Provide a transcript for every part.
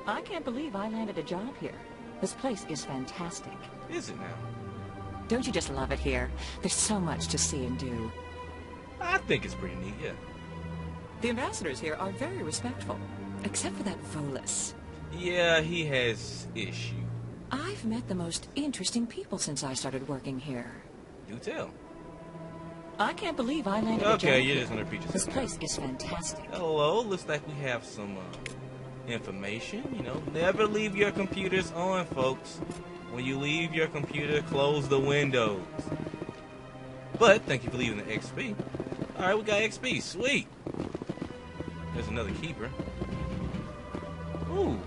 I can't believe I landed a job here. This place is fantastic. Is it now? Don't you just love it here? There's so much to see and do. I think it's pretty neat, yeah. The ambassadors here are very respectful, except for that Volus. Yeah, he has issue. I've met the most interesting people since I started working here. Do tell. I can't believe I landed a job Okay, here. you're just gonna repeat yourself. This place is fantastic. Hello, looks like we have some information. You know, never leave your computers on, folks. When you leave your computer, close the windows. But thank you for leaving the XP. All right, we got XP. Sweet. There's another keeper. Ooh,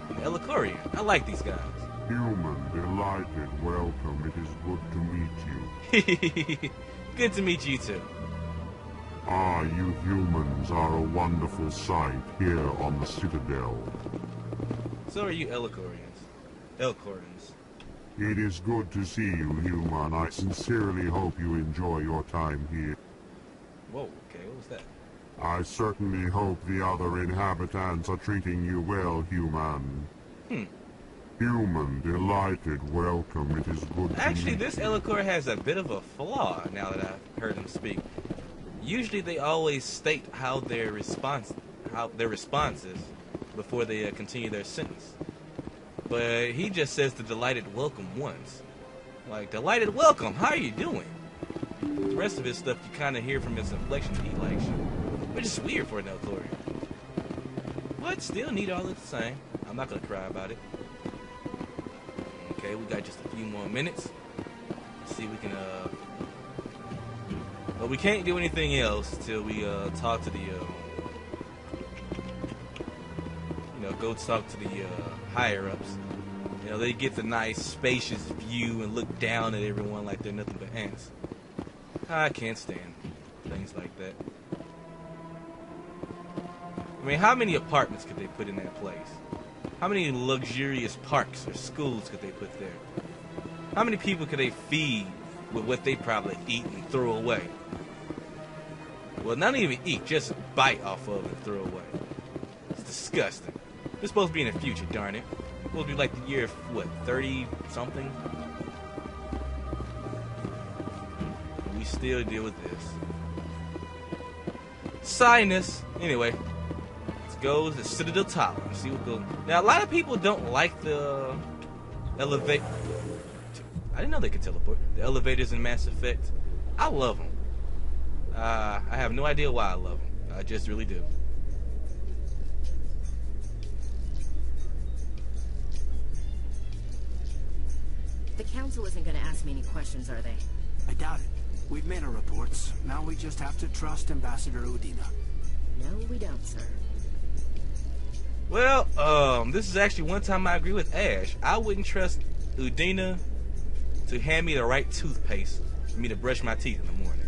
an Elikorian. I like these guys. Human, delighted, welcome. It is good to meet you. Good to meet you too. Ah, you humans are a wonderful sight here on the Citadel. So are you Elikorians. Elcordans. It is good to see you, human. I sincerely hope you enjoy your time here. Whoa, okay, what was that? I certainly hope the other inhabitants are treating you well, human. Human, delighted, welcome. It is good to Actually, meet this you. Elikor has a bit of a flaw now that I've heard him speak. Usually they always state how their response is before they continue their sentence. But he just says the delighted welcome once. Like, delighted welcome, how are you doing? The rest of his stuff you kind of hear from his inflection that he likes you. Which is weird for an Elikorian. But still neat all the same. I'm not going to cry about it. Okay, we got just a few more minutes. Let's see if we can, Well, we can't do anything else till we, talk to the, go talk to the, higher-ups. You know, they get the nice, spacious view and look down at everyone like they're nothing but ants. I can't stand things like that. I mean, how many apartments could they put in that place? How many luxurious parks or schools could they put there? How many people could they feed with what they probably eat and throw away? Well, not even eat, just bite off of and throw away. It's disgusting. We're supposed to be in the future, darn it. We're supposed to be like the year, what, 30-something? We still deal with this. Sinus. Anyway. Goes to Citadel Tower. See what goes. Now, a lot of people don't like the elevate. I didn't know they could teleport. The elevators in Mass Effect. I love them. I have no idea why I love them. I just really do. The Council isn't going to ask me any questions, are they? I doubt it. We've made our reports. Now we just have to trust Ambassador Udina. No, we don't, sir. Well, this is actually one time I agree with Ash. I wouldn't trust Udina to hand me the right toothpaste for me to brush my teeth in the morning.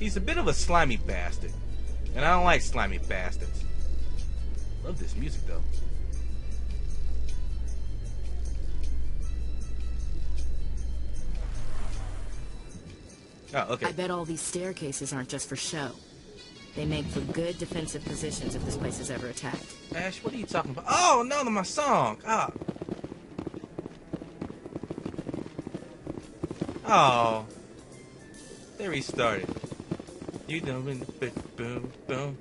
He's a bit of a slimy bastard, and I don't like slimy bastards. Love this music, though. Oh, okay. I bet all these staircases aren't just for show. They make for good defensive positions if this place is ever attacked. Ash, what are you talking about? Oh, no, my song. Ah. Oh. They restarted. You done win the boom, boom.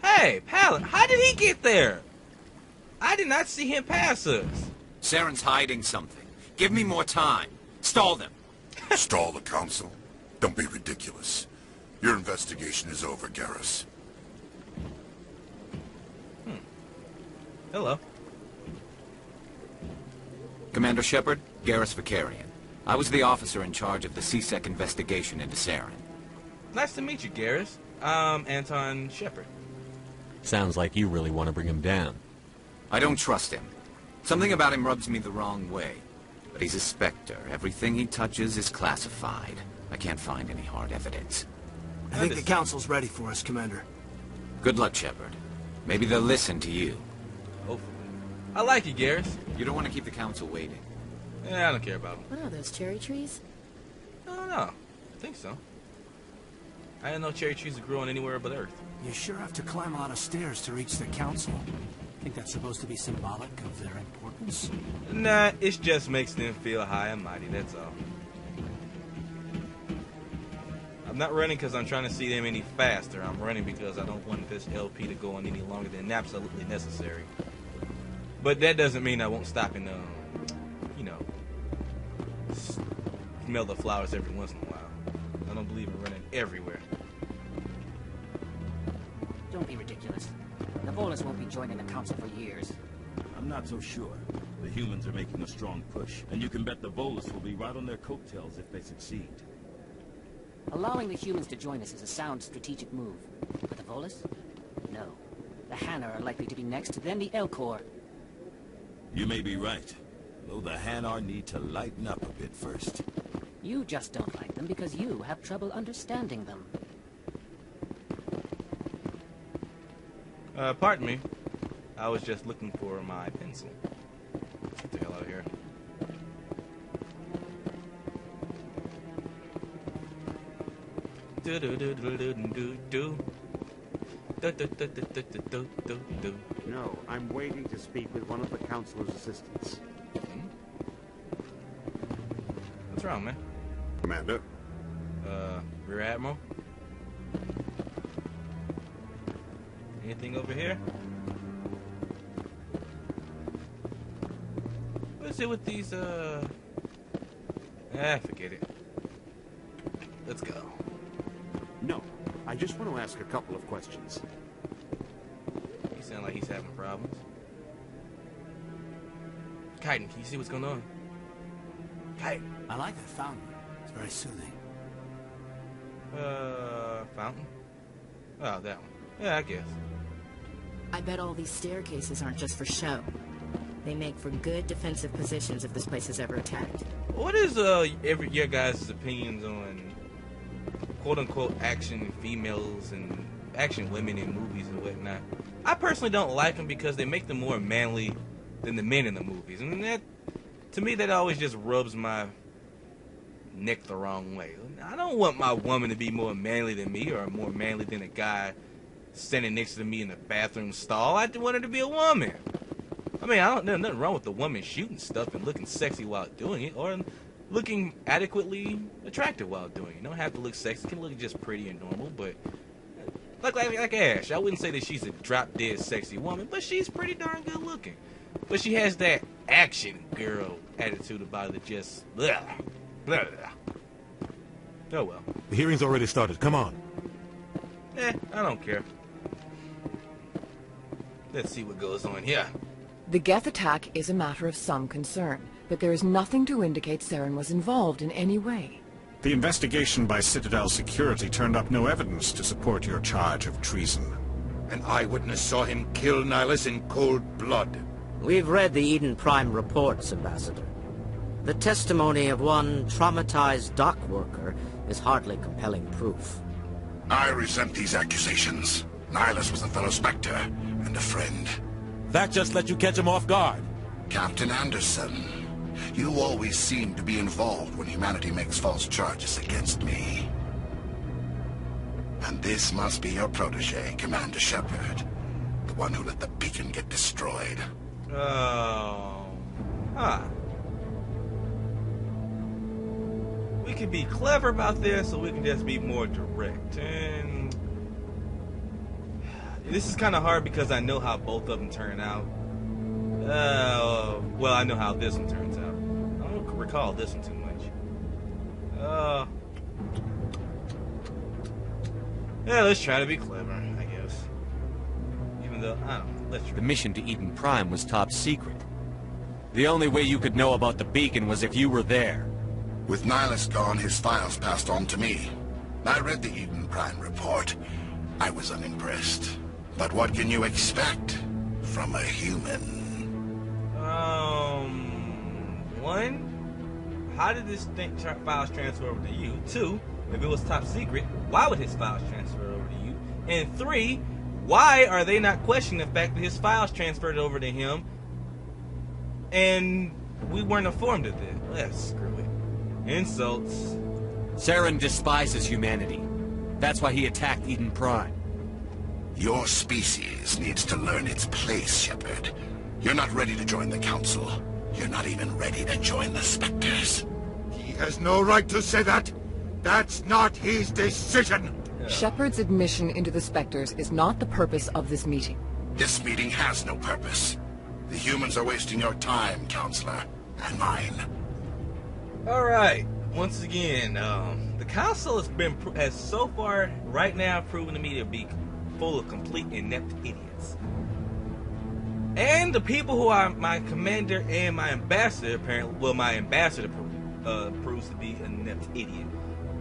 Hey, Palin, how did he get there? I did not see him pass us. Saren's hiding something. Give me more time. Stall them. Stall the Council? Don't be ridiculous. Your investigation is over, Garrus. Hello. Commander Shepard, Garrus Vakarian. I was the officer in charge of the C-Sec investigation into Saren. Nice to meet you, Garrus. I'm Anton Shepard. Sounds like you really want to bring him down. I don't trust him. Something about him rubs me the wrong way. But he's a Spectre. Everything he touches is classified. I can't find any hard evidence. I think the Council's ready for us, Commander. Good luck, Shepard. Maybe they'll listen to you. Hopefully. I like you, Garrus. You don't want to keep the Council waiting. Yeah, I don't care about them. What are those cherry trees? I don't know. I think so. I didn't know cherry trees would grow on anywhere but Earth. You sure have to climb a lot of stairs to reach the council. Think that's supposed to be symbolic of their importance? Nah, it just makes them feel high and mighty, that's all. I'm not running because I'm trying to see them any faster. I'm running because I don't want this LP to go on any longer than absolutely necessary. But that doesn't mean I won't stop and, you know, smell the flowers every once in a while. I don't believe in running everywhere. Don't be ridiculous. The Volus won't be joining the council for years. I'm not so sure. The humans are making a strong push, and you can bet the Volus will be right on their coattails if they succeed. Allowing the humans to join us is a sound strategic move. But the Volus? No. The Hanar are likely to be next, then the Elcor. You may be right. Though the Hanar need to lighten up a bit first. You just don't like them because you have trouble understanding them. Pardon me. I was just looking for my pencil. Get the hell out of here. No, I'm waiting to speak with one of the councilor's assistants. What's wrong, man? Commander? Rear Admiral? Anything over here? What is it with these, forget it. Let's go. No, I just want to ask a couple of questions. He sounds like he's having problems. Kaiden, can you see what's going on? Kaiden. I like that fountain. It's very soothing. Fountain? Oh, that one. Yeah, I guess. I bet all these staircases aren't just for show. They make for good defensive positions if this place is ever attacked. What is your guys' opinions on quote-unquote action females and action women in movies and whatnot? I personally don't like them because they make them more manly than the men in the movies, and that, to me, that always just rubs my neck the wrong way. I don't want my woman to be more manly than me or more manly than a guy standing next to me in the bathroom stall. I want her to be a woman. I mean, there's nothing wrong with the woman shooting stuff and looking sexy while doing it, or looking adequately attractive while doing it. You don't have to look sexy. You can look just pretty and normal, but like Ash, I wouldn't say that she's a drop-dead sexy woman, but she's pretty darn good looking. But she has that action girl attitude about it that just blah, blah, blah. Oh well. The hearing's already started. Come on. I don't care. Let's see what goes on here. The Geth attack is a matter of some concern, but there is nothing to indicate Saren was involved in any way. The investigation by Citadel Security turned up no evidence to support your charge of treason. An eyewitness saw him kill Nihilus in cold blood. We've read the Eden Prime reports, Ambassador. The testimony of one traumatized dock worker is hardly compelling proof. I resent these accusations. Nihilus was a fellow Spectre and a friend. That just let you catch him off guard. Captain Anderson, you always seem to be involved when humanity makes false charges against me. And this must be your protege, Commander Shepard. The one who let the beacon get destroyed. Oh. Huh. We can be clever about this, or we can just be more direct. And this is kind of hard because I know how both of them turn out. Well, I know how this one turns out. I don't recall this one too much. Yeah, let's try to be clever, I guess. Even though, I don't know, let's try. The mission to Eden Prime was top secret. The only way you could know about the beacon was if you were there. With Nihilus gone, his files passed on to me. I read the Eden Prime report. I was unimpressed. But what can you expect from a human? One, how did this files transfer over to you? Two, if it was top secret, why would his files transfer over to you? And three, why are they not questioning the fact that his files transferred over to him and we weren't informed of that? Screw it. Insults. Saren despises humanity. That's why he attacked Eden Prime. Your species needs to learn its place, Shepard. You're not ready to join the Council. You're not even ready to join the Spectres. He has no right to say that. That's not his decision. Shepard's admission into the Spectres is not the purpose of this meeting. This meeting has no purpose. The humans are wasting your time, Counselor, and mine. Alright, once again, the Council has so far, right now, proven to me to be full of complete inept idiots. And the people who are my commander and my ambassador, apparently, well, my ambassador proves to be an inept idiot.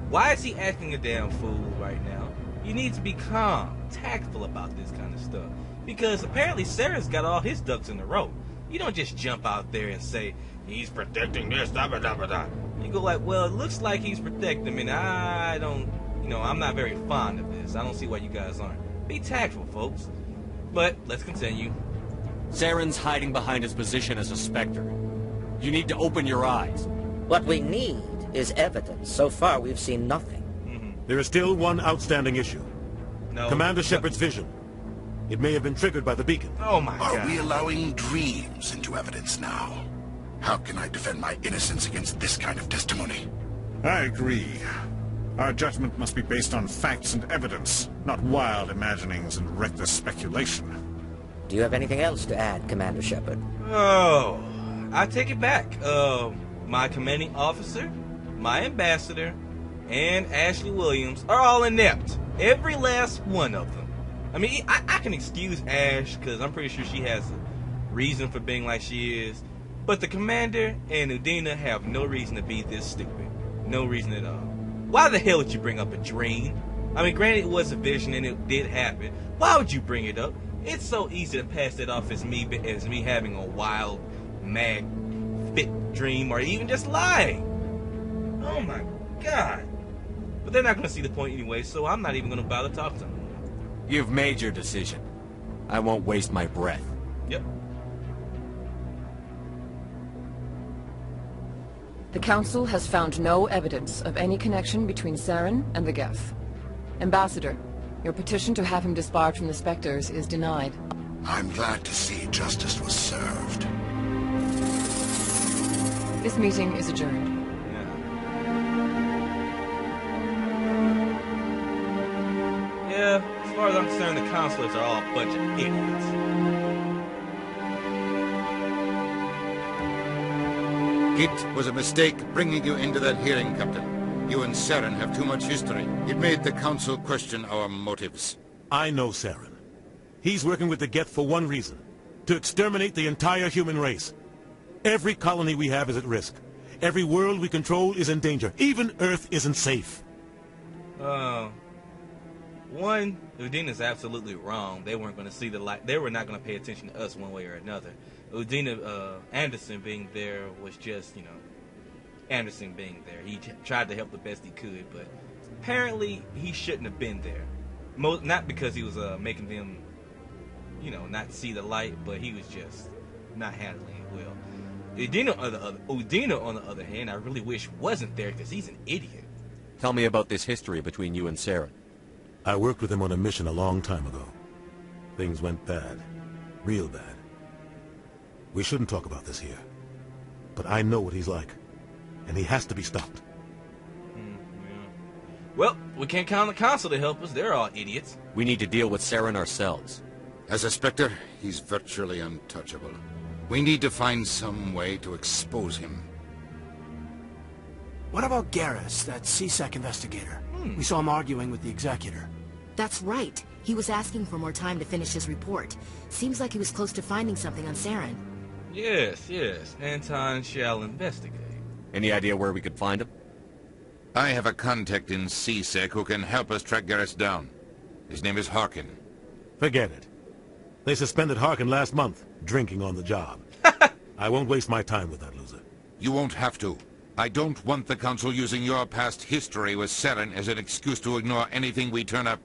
Why is he acting a damn fool right now? You need to be calm, tactful about this kind of stuff. Because apparently Saren's got all his ducks in a row. You don't just jump out there and say, he's protecting this, da da da da. You go like, well, it looks like he's protecting me, and I don't, I'm not very fond of this. I don't see why you guys aren't. Be tactful, folks. But, let's continue. Saren's hiding behind his position as a Spectre. You need to open your eyes. What we need is evidence. So far, we've seen nothing. There is still one outstanding issue. No. Commander Shepard's vision. It may have been triggered by the beacon. Oh my God. Are we allowing dreams into evidence now? How can I defend my innocence against this kind of testimony? I agree. Our judgment must be based on facts and evidence, not wild imaginings and reckless speculation. Do you have anything else to add, Commander Shepard? Oh, I take it back. My commanding officer, my ambassador, and Ashley Williams are all inept. Every last one of them. I mean, I can excuse Ash, because I'm pretty sure she has a reason for being like she is. But the commander and Udina have no reason to be this stupid. No reason at all. Why the hell would you bring up a dream? I mean, granted it was a vision and it did happen. Why would you bring it up? It's so easy to pass it off as me having a wild, mad, fit dream, or even just lying. Oh my God. But they're not going to see the point anyway, so I'm not even going to bother talking to them. You've made your decision. I won't waste my breath. Yep. The Council has found no evidence of any connection between Saren and the Geth. Ambassador, your petition to have him disbarred from the Spectres is denied. I'm glad to see justice was served. This meeting is adjourned. Yeah, as far as I'm concerned, the counselors are all a bunch of idiots. It was a mistake bringing you into that hearing, Captain. You and Saren have too much history. It made the Council question our motives. I know Saren. He's working with the Geth for one reason. To exterminate the entire human race. Every colony we have is at risk. Every world we control is in danger. Even Earth isn't safe. One, Udina's absolutely wrong. They weren't going to see the light. They were not going to pay attention to us one way or another. Udina, Anderson being there was just, Anderson being there. He tried to help the best he could, but apparently he shouldn't have been there. Not because he was making them, not see the light, but he was just not handling it well. Udina, on the other hand, I really wish wasn't there because he's an idiot. Tell me about this history between you and Saren. I worked with him on a mission a long time ago. Things went bad. Real bad. We shouldn't talk about this here. But I know what he's like. And he has to be stopped. Well, we can't count on the Council to help us. They're all idiots. We need to deal with Saren ourselves. As a Spectre, he's virtually untouchable. We need to find some way to expose him. What about Garrus, that CSEC investigator? We saw him arguing with the Executor. That's right. He was asking for more time to finish his report. Seems like he was close to finding something on Saren. Yes. Anton shall investigate. Any idea where we could find him? I have a contact in CSEC who can help us track Garrus down. His name is Harkin. Forget it. They suspended Harkin last month, drinking on the job. I won't waste my time with that loser. You won't have to. I don't want the Council using your past history with Saren as an excuse to ignore anything we turn up.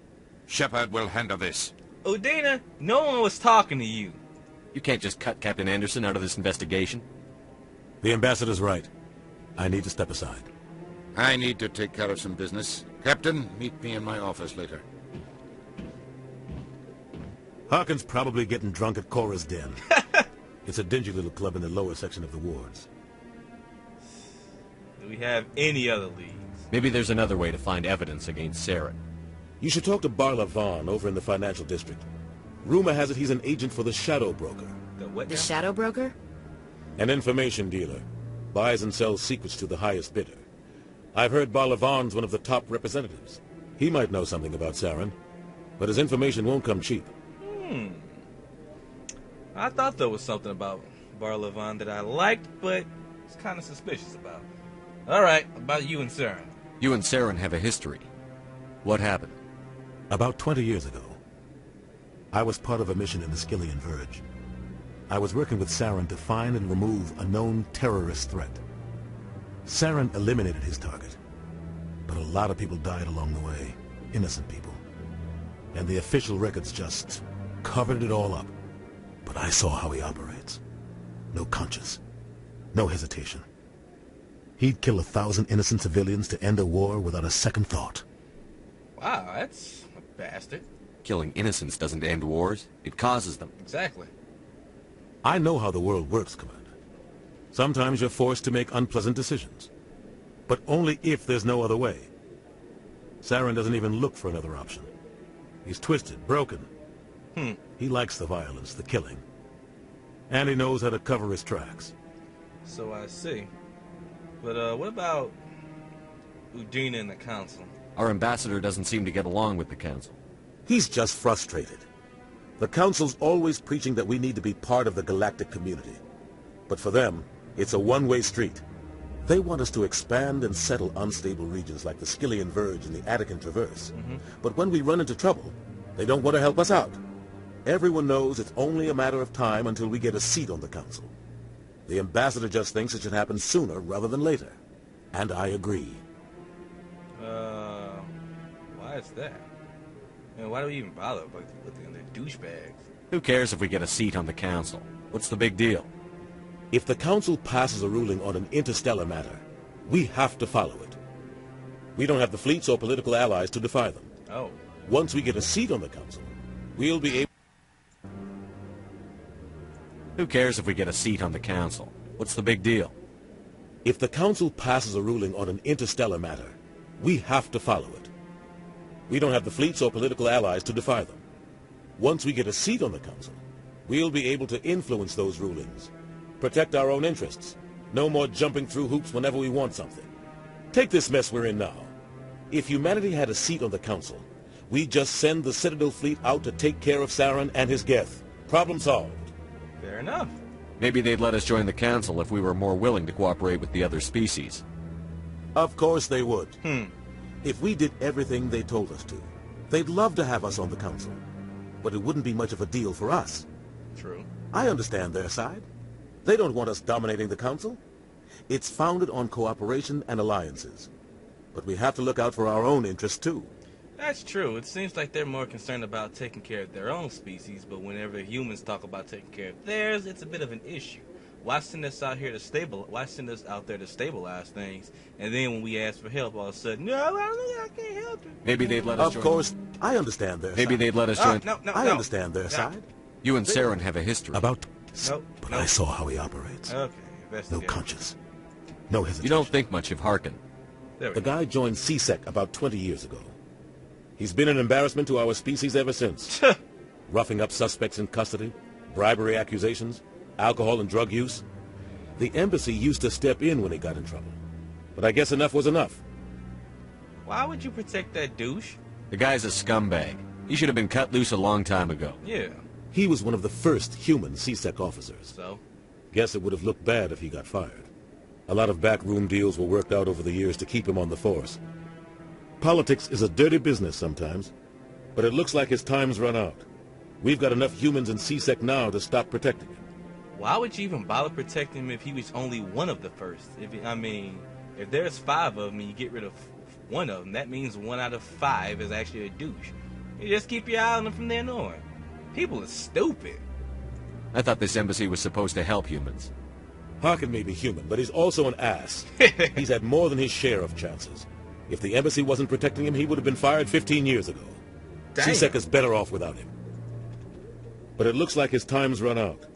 Shepard will handle this. Udina, no one was talking to you. You can't just cut Captain Anderson out of this investigation. The ambassador's right. I need to step aside. I need to take care of some business. Captain, meet me in my office later. Harkin's probably getting drunk at Cora's Den. It's a dingy little club in the lower section of the wards. Do we have any other leads? Maybe there's another way to find evidence against Saren. You should talk to Barla Vaughn over in the financial district. Rumor has it he's an agent for the Shadow Broker. The Shadow Broker? An information dealer. Buys and sells secrets to the highest bidder. I've heard Barla Vaughn's one of the top representatives. He might know something about Saren, but his information won't come cheap. I thought there was something about Barla Vaughn that I liked, but was kind of suspicious about. Alright, about you and Saren. You and Saren have a history. What happened? About 20 years ago, I was part of a mission in the Skillian Verge. I was working with Saren to find and remove a known terrorist threat. Saren eliminated his target, but a lot of people died along the way, innocent people. And the official records just covered it all up. But I saw how he operates. No conscience, no hesitation. He'd kill 1,000 innocent civilians to end a war without a second thought. Wow, that's a bastard. Killing innocents doesn't end wars. It causes them. Exactly. I know how the world works, Commander. Sometimes you're forced to make unpleasant decisions. But only if there's no other way. Saren doesn't even look for another option. He's twisted, broken. He likes the violence, the killing. And he knows how to cover his tracks. So I see. But what about Udina and the Council? Our ambassador doesn't seem to get along with the Council. He's just frustrated. The Council's always preaching that we need to be part of the galactic community. But for them, it's a one-way street. They want us to expand and settle unstable regions like the Skillian Verge and the Attican Traverse. But when we run into trouble, they don't want to help us out. Everyone knows it's only a matter of time until we get a seat on the Council. The ambassador just thinks it should happen sooner rather than later. And I agree. Why is that? And why do we even bother with the douchebags? Who cares if we get a seat on the Council? What's the big deal? If the Council passes a ruling on an interstellar matter, we have to follow it. We don't have the fleets or political allies to defy them. Oh. Once we get a seat on the Council, we'll be able... Who cares if we get a seat on the Council? What's the big deal? If the Council passes a ruling on an interstellar matter, we have to follow it. We don't have the fleets or political allies to defy them. Once we get a seat on the Council, we'll be able to influence those rulings. Protect our own interests. No more jumping through hoops whenever we want something. Take this mess we're in now. If humanity had a seat on the Council, we'd just send the Citadel fleet out to take care of Saren and his Geth. Problem solved. Fair enough. Maybe they'd let us join the Council if we were more willing to cooperate with the other species. Of course they would. If we did everything they told us to, they'd love to have us on the Council. But it wouldn't be much of a deal for us. True. I understand their side. They don't want us dominating the Council. It's founded on cooperation and alliances. But we have to look out for our own interests, too. That's true. It seems like they're more concerned about taking care of their own species, but whenever humans talk about taking care of theirs, it's a bit of an issue. Why send us out here to Why send us out there to stabilize things, and then when we ask for help, all of a sudden, no, I can't help you. Maybe they'd let us join. Of course, I understand their side. Maybe they'd let us join. I understand their side. You and Saren have a history. But I saw how he operates. Okay, no conscience. No hesitation. You don't think much of Harkin. The guy joined CSEC about 20 years ago. He's been an embarrassment to our species ever since. Roughing up suspects in custody, bribery accusations, alcohol and drug use. The embassy used to step in when he got in trouble. But I guess enough was enough. Why would you protect that douche? The guy's a scumbag. He should have been cut loose a long time ago. Yeah. He was one of the first human CSEC officers. So? Guess it would have looked bad if he got fired. A lot of backroom deals were worked out over the years to keep him on the force. Politics is a dirty business sometimes, but it looks like his time's run out. We've got enough humans in CSEC now to stop protecting him. Why would you even bother protecting him if he was only one of the first? If there's 5 of them and you get rid of one of them, that means 1 out of 5 is actually a douche. You just keep your eye on them from then on. People are stupid. I thought this embassy was supposed to help humans. Harkin may be human, but he's also an ass. He's had more than his share of chances. If the embassy wasn't protecting him, he would have been fired 15 years ago. C-Sec is better off without him. But it looks like his time's run out.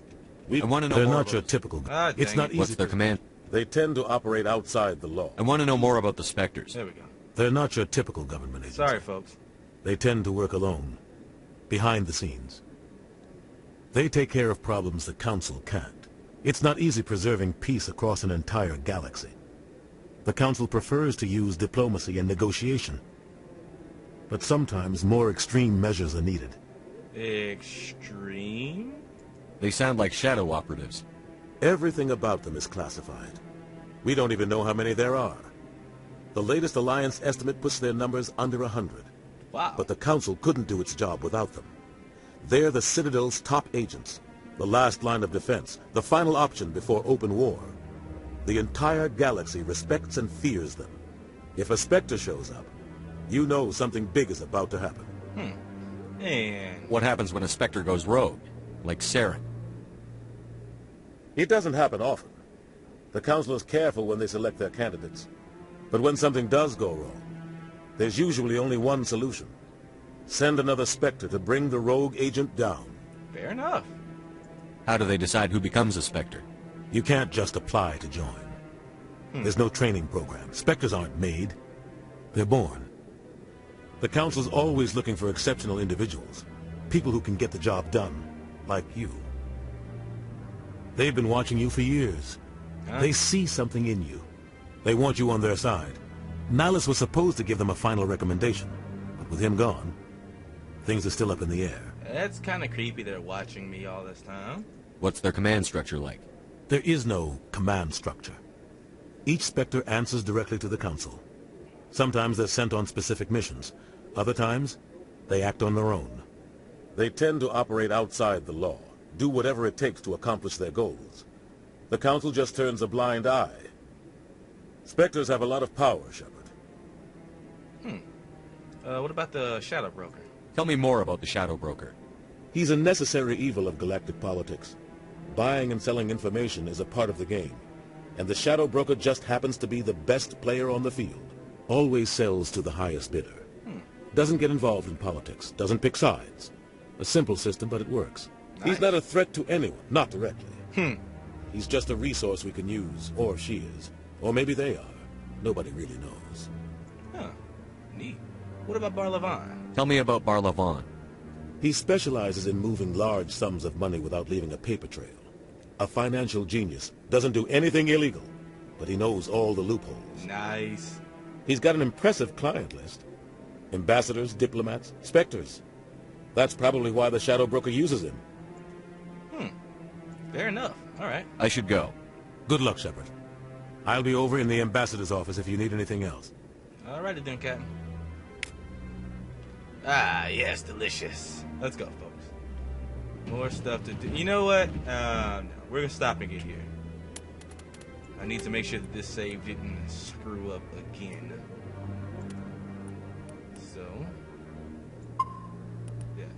I want to know They're more not about your typical... it's not easy. What's their command? They tend to operate outside the law. I want to know more about the Spectres. There we go. They're not your typical government agency. Sorry, folks. They tend to work alone, behind the scenes. They take care of problems the Council can't. It's not easy preserving peace across an entire galaxy. The Council prefers to use diplomacy and negotiation. But sometimes more extreme measures are needed. Extreme? They sound like shadow operatives. Everything about them is classified. We don't even know how many there are. The latest Alliance estimate puts their numbers under 100. Wow. But the Council couldn't do its job without them. They're the Citadel's top agents, the last line of defense, the final option before open war. The entire galaxy respects and fears them. If a Spectre shows up, you know something big is about to happen. And what happens when a Spectre goes rogue, like Saren? It doesn't happen often. The Council is careful when they select their candidates. But when something does go wrong, there's usually only one solution. Send another Spectre to bring the rogue agent down. Fair enough. How do they decide who becomes a Spectre? You can't just apply to join. There's no training program. Spectres aren't made. They're born. The Council's always looking for exceptional individuals. People who can get the job done, like you. They've been watching you for years. They see something in you. They want you on their side. Nihilus was supposed to give them a final recommendation, but with him gone, things are still up in the air. That's kind of creepy they're watching me all this time. What's their command structure like? There is no command structure. Each Spectre answers directly to the Council. Sometimes they're sent on specific missions. Other times, they act on their own. They tend to operate outside the law, do whatever it takes to accomplish their goals. The Council just turns a blind eye. Spectres have a lot of power, Shepard. What about the Shadow Broker? Tell me more about the Shadow Broker. He's a necessary evil of galactic politics. Buying and selling information is a part of the game. And the Shadow Broker just happens to be the best player on the field. Always sells to the highest bidder. Doesn't get involved in politics. Doesn't pick sides. A simple system, but it works. Nice. He's not a threat to anyone, not directly. He's just a resource we can use, or she is. Or maybe they are. Nobody really knows. Neat. What about Barlavan? Tell me about Barlavan. He specializes in moving large sums of money without leaving a paper trail. A financial genius. Doesn't do anything illegal, but he knows all the loopholes. Nice. He's got an impressive client list. Ambassadors, diplomats, Spectres. That's probably why the Shadow Broker uses him. Fair enough. All right. I should go. Good luck, Shepard. I'll be over in the Ambassador's office if you need anything else. All righty then, Captain. Ah, yes, delicious. Let's go, folks. More stuff to do. You know what? No, we're gonna stop and get here. I need to make sure that this save didn't screw up again. So, yes.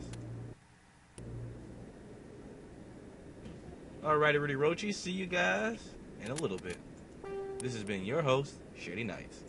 Alrighty, Rudy Rochi. See you guys in a little bit. This has been your host, Shady Knights.